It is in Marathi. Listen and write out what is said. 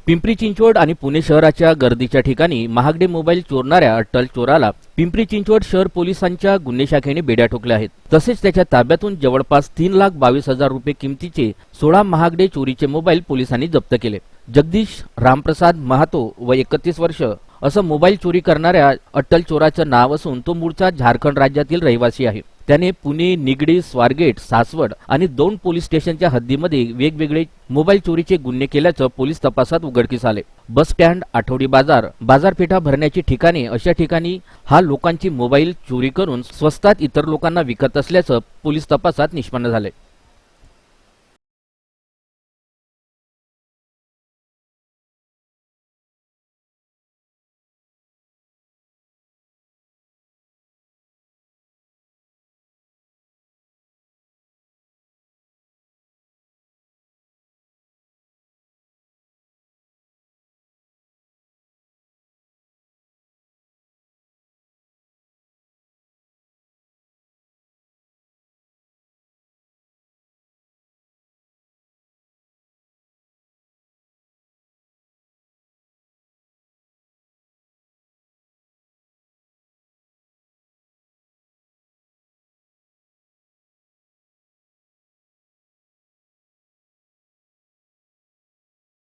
पिंपरी चिंचवड आणि पुणे शहराच्या गर्दीच्या ठिकाणी महागडे मोबाईल चोरणाऱ्या अट्टल चोराला पिंपरी चिंचवड शहर पोलिसांच्या गुन्हे शाखेने बेड्या ठोकल्या आहेत। तसेच त्याच्या ताब्यातून जवळपास 3,22,000 रुपये किमतीचे 16 महागडे चोरीचे मोबाईल पोलिसांनी जप्त केले। जगदीश रामप्रसाद महातो व 31 वर्ष असं मोबाईल चोरी करणाऱ्या अट्टल चोराचं नाव असून तो मूळचा झारखंड राज्यातील रहिवासी आहे। त्याने पुणे, निगडी, स्वारगेट, सासवड आणि 2 पोलीस स्टेशनच्या हद्दीमध्ये वेगवेगळे मोबाईल चोरीचे गुन्हे केल्याचं पोलीस तपासात उघडकीस आले। बस स्टँड, आठवडी बाजार, बाजारपेठा भरण्याची ठिकाणे अशा ठिकाणी हा लोकांची मोबाईल चोरी करून स्वस्तात इतर लोकांना विकत असल्याचं पोलीस तपासात निष्पन्न झाले।